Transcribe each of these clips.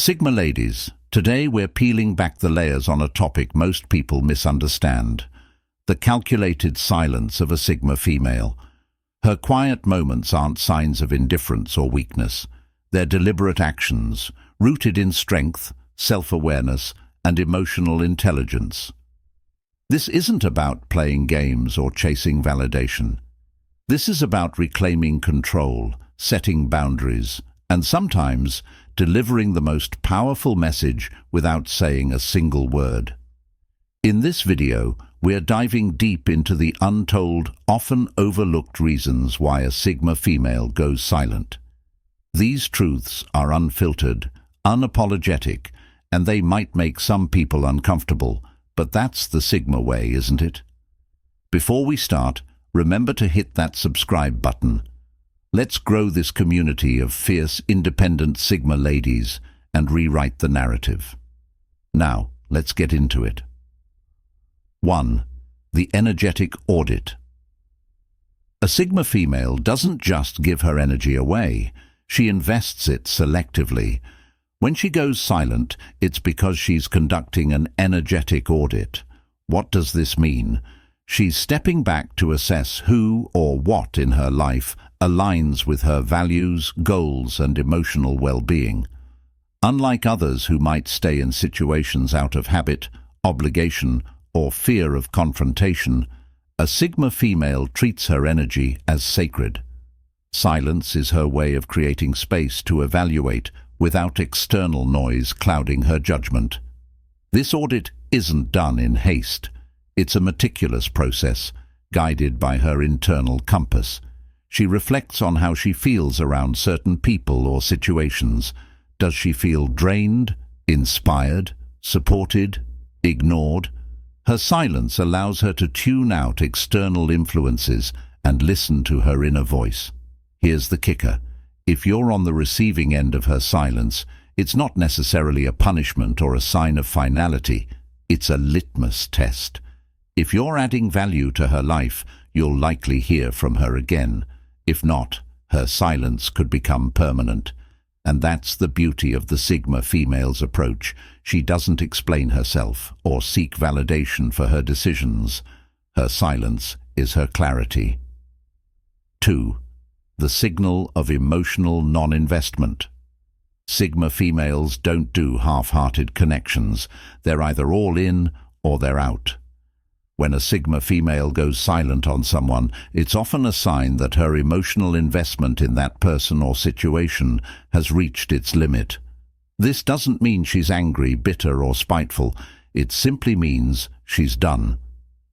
Sigma ladies, today we're peeling back the layers on a topic most people misunderstand: the calculated silence of a Sigma female. Her quiet moments aren't signs of indifference or weakness. They're deliberate actions, rooted in strength, self-awareness, and emotional intelligence. This isn't about playing games or chasing validation. This is about reclaiming control, setting boundaries, and sometimes delivering the most powerful message without saying a single word. In this video, we're diving deep into the untold, often overlooked reasons why a Sigma female goes silent. These truths are unfiltered, unapologetic, and they might make some people uncomfortable, but that's the Sigma way, isn't it? Before we start, remember to hit that subscribe button. Let's grow this community of fierce, independent Sigma ladies and rewrite the narrative. Now, let's get into it. 1. The energetic audit. A Sigma female doesn't just give her energy away, she invests it selectively. When she goes silent, it's because she's conducting an energetic audit. What does this mean? She's stepping back to assess who or what in her life aligns with her values, goals, and emotional well-being. Unlike others who might stay in situations out of habit, obligation, or fear of confrontation, a Sigma female treats her energy as sacred. Silence is her way of creating space to evaluate without external noise clouding her judgment. This audit isn't done in haste. It's a meticulous process, guided by her internal compass. She reflects on how she feels around certain people or situations. Does she feel drained, inspired, supported, ignored? Her silence allows her to tune out external influences and listen to her inner voice. Here's the kicker. If you're on the receiving end of her silence, it's not necessarily a punishment or a sign of finality. It's a litmus test. If you're adding value to her life, you'll likely hear from her again. If not, her silence could become permanent. And that's the beauty of the Sigma female's approach. She doesn't explain herself or seek validation for her decisions. Her silence is her clarity. 2. The signal of emotional non-investment. Sigma females don't do half-hearted connections. They're either all in or they're out. When a Sigma female goes silent on someone, it's often a sign that her emotional investment in that person or situation has reached its limit. This doesn't mean she's angry, bitter, or spiteful. It simply means she's done.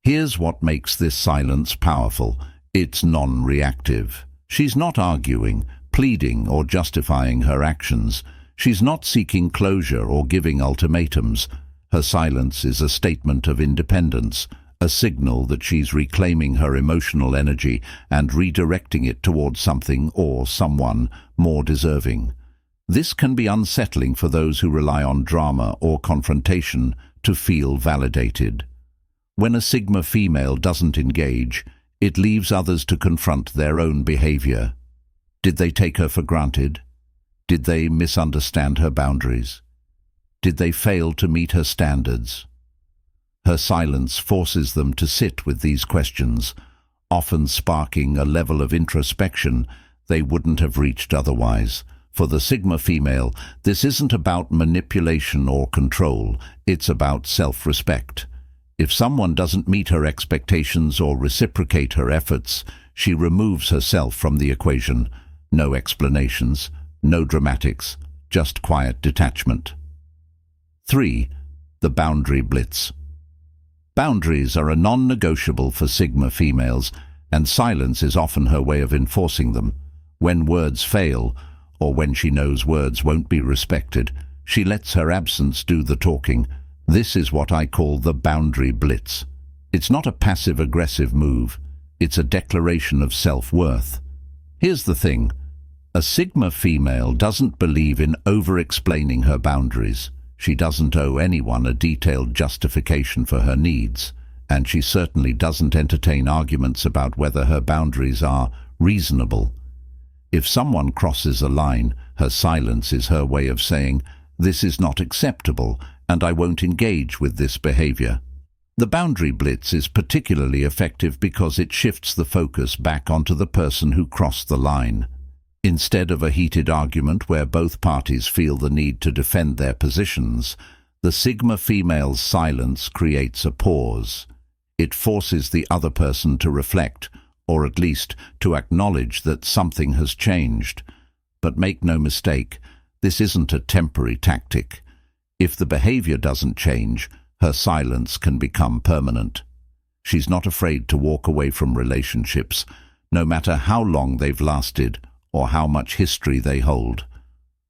Here's what makes this silence powerful. It's non-reactive. She's not arguing, pleading, or justifying her actions. She's not seeking closure or giving ultimatums. Her silence is a statement of independence, a signal that she's reclaiming her emotional energy and redirecting it towards something or someone more deserving. This can be unsettling for those who rely on drama or confrontation to feel validated. When a Sigma female doesn't engage, it leaves others to confront their own behavior. Did they take her for granted? Did they misunderstand her boundaries? Did they fail to meet her standards? Her silence forces them to sit with these questions, often sparking a level of introspection they wouldn't have reached otherwise. For the Sigma female, this isn't about manipulation or control, it's about self-respect. If someone doesn't meet her expectations or reciprocate her efforts, she removes herself from the equation. No explanations, no dramatics, just quiet detachment. 3. The boundary blitz. Boundaries are a non-negotiable for Sigma females, and silence is often her way of enforcing them. When words fail, or when she knows words won't be respected, she lets her absence do the talking. This is what I call the boundary blitz. It's not a passive-aggressive move. It's a declaration of self-worth. Here's the thing. A Sigma female doesn't believe in over-explaining her boundaries. She doesn't owe anyone a detailed justification for her needs, and she certainly doesn't entertain arguments about whether her boundaries are reasonable. If someone crosses a line, her silence is her way of saying, "This is not acceptable, and I won't engage with this behavior." The boundary blitz is particularly effective because it shifts the focus back onto the person who crossed the line. Instead of a heated argument where both parties feel the need to defend their positions, the Sigma female's silence creates a pause. It forces the other person to reflect, or at least to acknowledge that something has changed. But make no mistake, this isn't a temporary tactic. If the behavior doesn't change, her silence can become permanent. She's not afraid to walk away from relationships, no matter how long they've lasted or how much history they hold.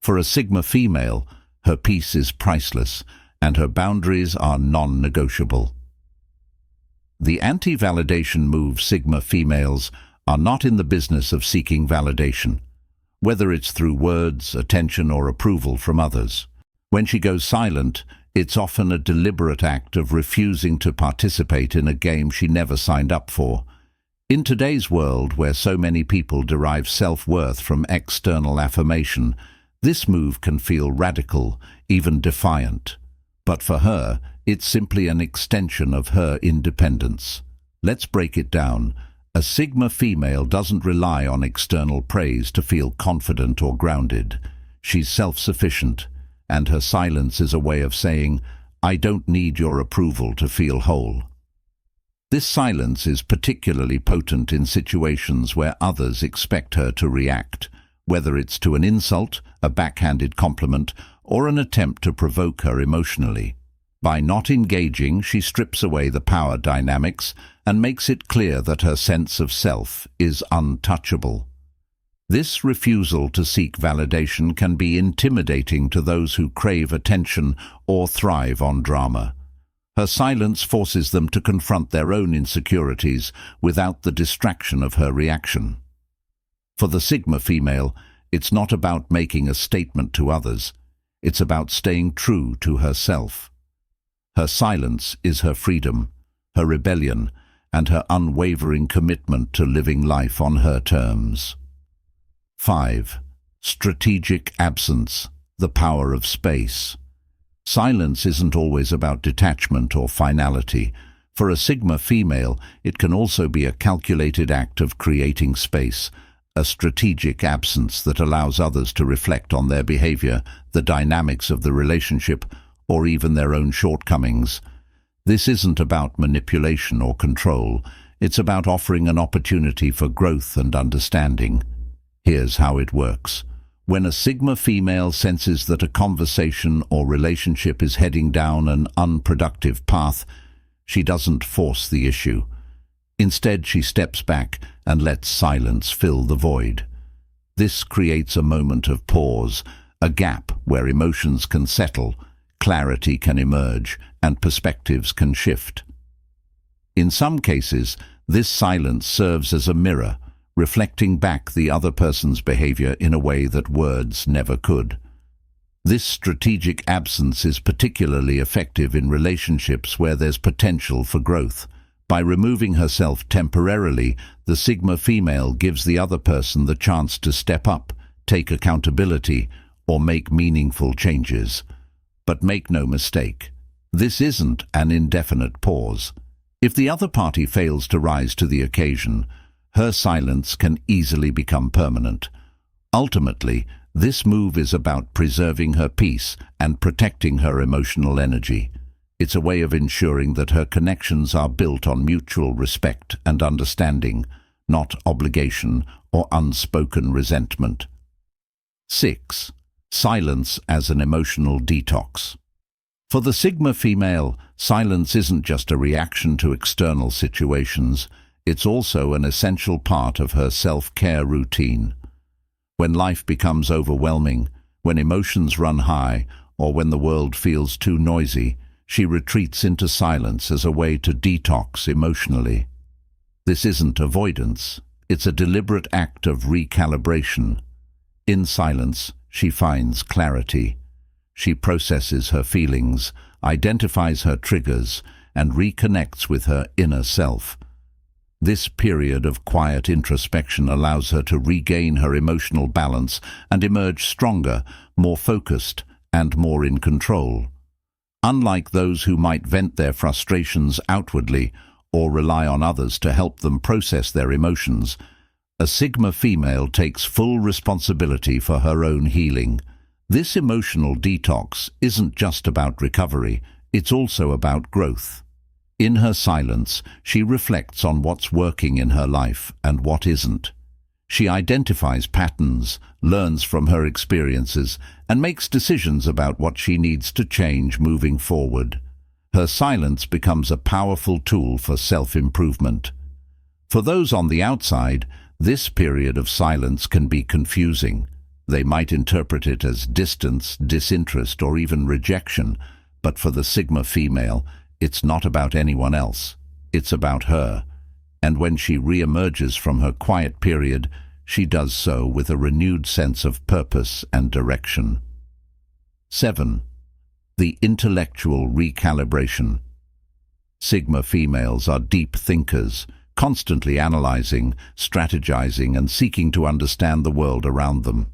For a Sigma female, her peace is priceless, and her boundaries are non-negotiable. The anti-validation move Sigma females are not in the business of seeking validation, whether it's through words, attention, or approval from others. When she goes silent, it's often a deliberate act of refusing to participate in a game she never signed up for. In today's world, where so many people derive self-worth from external affirmation, this move can feel radical, even defiant. But for her, it's simply an extension of her independence. Let's break it down. A Sigma female doesn't rely on external praise to feel confident or grounded. She's self-sufficient, and her silence is a way of saying, "I don't need your approval to feel whole." This silence is particularly potent in situations where others expect her to react, whether it's to an insult, a backhanded compliment, or an attempt to provoke her emotionally. By not engaging, she strips away the power dynamics and makes it clear that her sense of self is untouchable. This refusal to seek validation can be intimidating to those who crave attention or thrive on drama. Her silence forces them to confront their own insecurities without the distraction of her reaction. For the Sigma female, it's not about making a statement to others. It's about staying true to herself. Her silence is her freedom, her rebellion, and her unwavering commitment to living life on her terms. 5. Strategic absence, the power of space. Silence isn't always about detachment or finality. For a Sigma female, it can also be a calculated act of creating space, a strategic absence that allows others to reflect on their behavior, the dynamics of the relationship, or even their own shortcomings. This isn't about manipulation or control. It's about offering an opportunity for growth and understanding. Here's how it works. When a Sigma female senses that a conversation or relationship is heading down an unproductive path, she doesn't force the issue. Instead, she steps back and lets silence fill the void. This creates a moment of pause, a gap where emotions can settle, clarity can emerge, and perspectives can shift. In some cases, this silence serves as a mirror, reflecting back the other person's behavior in a way that words never could. This strategic absence is particularly effective in relationships where there's potential for growth. By removing herself temporarily, the Sigma female gives the other person the chance to step up, take accountability, or make meaningful changes. But make no mistake, this isn't an indefinite pause. If the other party fails to rise to the occasion, her silence can easily become permanent. Ultimately, this move is about preserving her peace and protecting her emotional energy. It's a way of ensuring that her connections are built on mutual respect and understanding, not obligation or unspoken resentment. 6. Silence as an emotional detox. For the Sigma female, silence isn't just a reaction to external situations. It's also an essential part of her self-care routine. When life becomes overwhelming, when emotions run high, or when the world feels too noisy, she retreats into silence as a way to detox emotionally. This isn't avoidance, it's a deliberate act of recalibration. In silence, she finds clarity. She processes her feelings, identifies her triggers, and reconnects with her inner self. This period of quiet introspection allows her to regain her emotional balance and emerge stronger, more focused, and more in control. Unlike those who might vent their frustrations outwardly or rely on others to help them process their emotions, a Sigma female takes full responsibility for her own healing. This emotional detox isn't just about recovery, it's also about growth. In her silence, she reflects on what's working in her life and what isn't. She identifies patterns, learns from her experiences, and makes decisions about what she needs to change moving forward. Her silence becomes a powerful tool for self-improvement. For those on the outside, this period of silence can be confusing. They might interpret it as distance, disinterest, or even rejection, but for the Sigma female, it's not about anyone else. It's about her. And when she re-emerges from her quiet period, she does so with a renewed sense of purpose and direction. 7. The intellectual recalibration. Sigma females are deep thinkers, constantly analyzing, strategizing, and seeking to understand the world around them.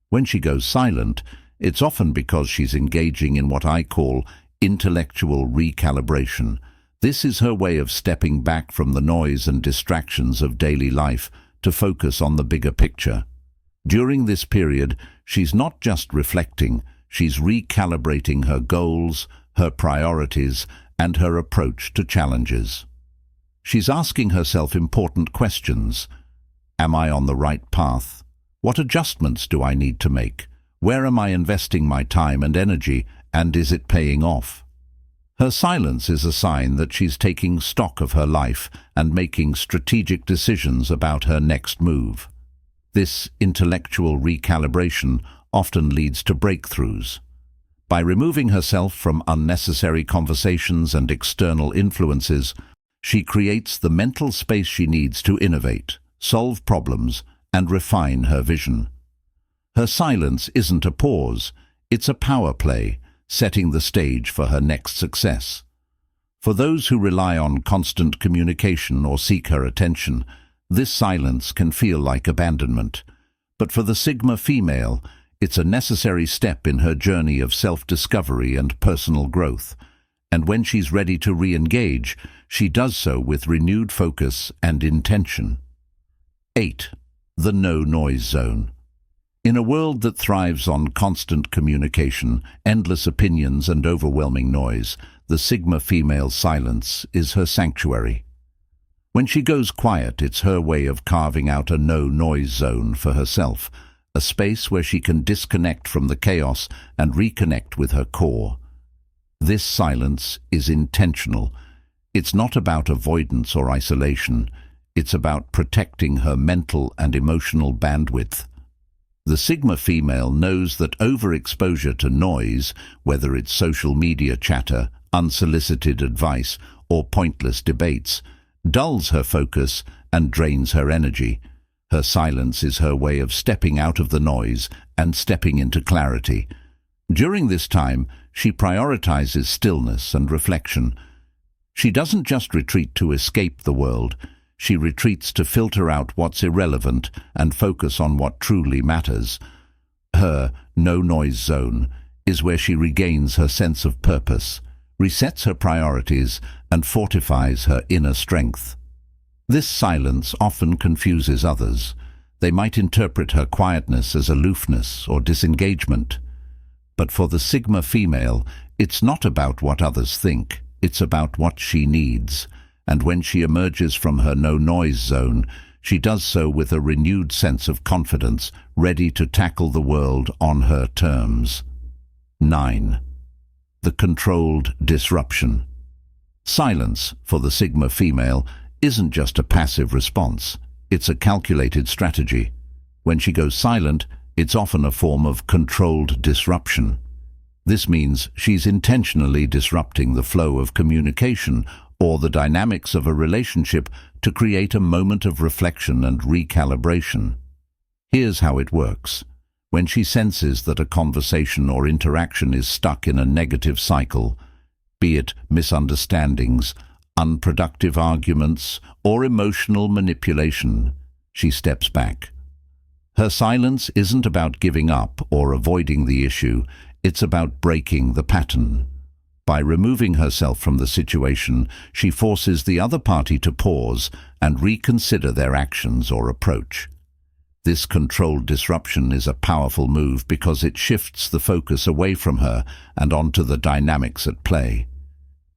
When she goes silent, it's often because she's engaging in what I call intellectual recalibration. This is her way of stepping back from the noise and distractions of daily life to focus on the bigger picture. During this period, she's not just reflecting, she's recalibrating her goals, her priorities, and her approach to challenges. She's asking herself important questions. Am I on the right path? What adjustments do I need to make? Where am I investing my time and energy, and is it paying off? Her silence is a sign that she's taking stock of her life and making strategic decisions about her next move. This intellectual recalibration often leads to breakthroughs. By removing herself from unnecessary conversations and external influences, she creates the mental space she needs to innovate, solve problems, and refine her vision. Her silence isn't a pause, it's a power play, setting the stage for her next success. For those who rely on constant communication or seek her attention, this silence can feel like abandonment. But for the Sigma female, it's a necessary step in her journey of self-discovery and personal growth. And when she's ready to re-engage, she does so with renewed focus and intention. 8. The no-noise zone. In a world that thrives on constant communication, endless opinions, and overwhelming noise, the Sigma female's silence is her sanctuary. When she goes quiet, it's her way of carving out a no-noise zone for herself, a space where she can disconnect from the chaos and reconnect with her core. This silence is intentional. It's not about avoidance or isolation. It's about protecting her mental and emotional bandwidth. The Sigma female knows that overexposure to noise, whether it's social media chatter, unsolicited advice, or pointless debates, dulls her focus and drains her energy. Her silence is her way of stepping out of the noise and stepping into clarity. During this time, she prioritizes stillness and reflection. She doesn't just retreat to escape the world. She retreats to filter out what's irrelevant and focus on what truly matters. Her no-noise zone is where she regains her sense of purpose, resets her priorities, and fortifies her inner strength. This silence often confuses others. They might interpret her quietness as aloofness or disengagement. But for the Sigma female, it's not about what others think, it's about what she needs. And when she emerges from her no-noise zone, she does so with a renewed sense of confidence, ready to tackle the world on her terms. 9. The controlled disruption. Silence, for the Sigma female, isn't just a passive response. It's a calculated strategy. When she goes silent, it's often a form of controlled disruption. This means she's intentionally disrupting the flow of communication or the dynamics of a relationship to create a moment of reflection and recalibration. Here's how it works. When she senses that a conversation or interaction is stuck in a negative cycle, be it misunderstandings, unproductive arguments, or emotional manipulation, she steps back. Her silence isn't about giving up or avoiding the issue, It's about breaking the pattern. By removing herself from the situation, she forces the other party to pause and reconsider their actions or approach. This controlled disruption is a powerful move because it shifts the focus away from her and onto the dynamics at play.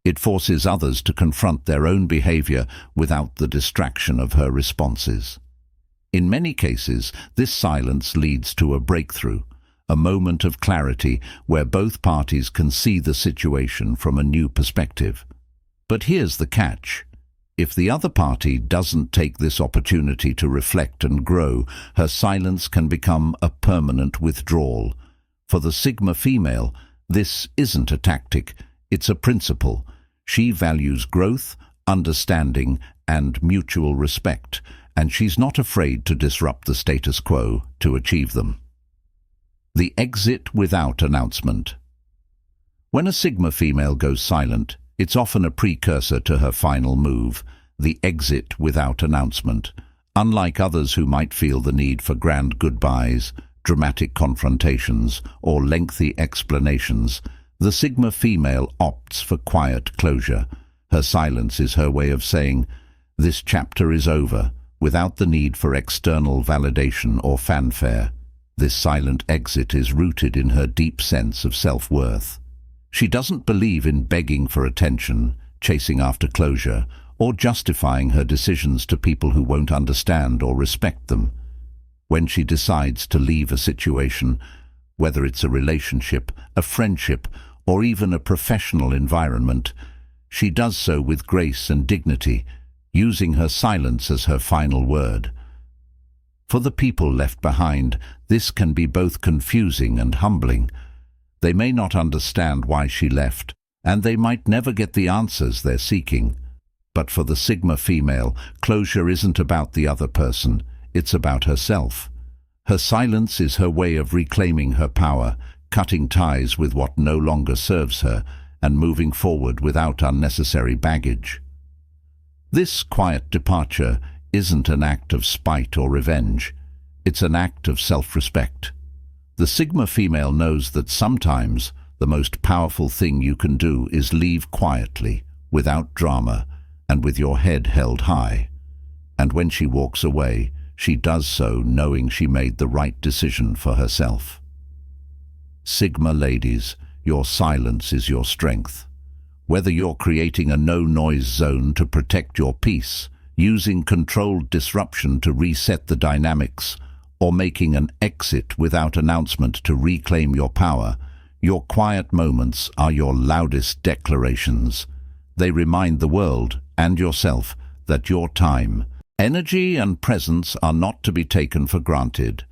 It forces others to confront their own behavior without the distraction of her responses. In many cases, this silence leads to a breakthrough, a moment of clarity where both parties can see the situation from a new perspective. But here's the catch. If the other party doesn't take this opportunity to reflect and grow, her silence can become a permanent withdrawal. For the Sigma female, this isn't a tactic, it's a principle. She values growth, understanding, and mutual respect, and she's not afraid to disrupt the status quo to achieve them. The exit without announcement. When a Sigma female goes silent, it's often a precursor to her final move, the exit without announcement. Unlike others who might feel the need for grand goodbyes, dramatic confrontations, or lengthy explanations, the Sigma female opts for quiet closure. Her silence is her way of saying, "This chapter is over," without the need for external validation or fanfare. This silent exit is rooted in her deep sense of self-worth. She doesn't believe in begging for attention, chasing after closure, or justifying her decisions to people who won't understand or respect them. When she decides to leave a situation, whether it's a relationship, a friendship, or even a professional environment, she does so with grace and dignity, using her silence as her final word. For the people left behind, this can be both confusing and humbling. They may not understand why she left, and they might never get the answers they're seeking. But for the Sigma female, closure isn't about the other person, it's about herself. Her silence is her way of reclaiming her power, cutting ties with what no longer serves her, and moving forward without unnecessary baggage. This quiet departure isn't an act of spite or revenge. It's an act of self-respect. The Sigma female knows that sometimes the most powerful thing you can do is leave quietly, without drama, and with your head held high. And when she walks away, she does so knowing she made the right decision for herself. Sigma ladies, your silence is your strength. Whether you're creating a no-noise zone to protect your peace, using controlled disruption to reset the dynamics, or making an exit without announcement to reclaim your power, your quiet moments are your loudest declarations. They remind the world and yourself that your time, energy, and presence are not to be taken for granted.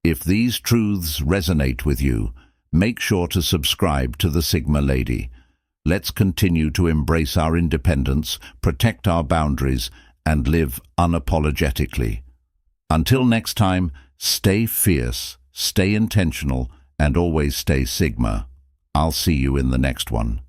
If these truths resonate with you, make sure to subscribe to the Sigma Lady. Let's continue to embrace our independence, protect our boundaries, and live unapologetically. Until next time, stay fierce, stay intentional, and always stay Sigma. I'll see you in the next one.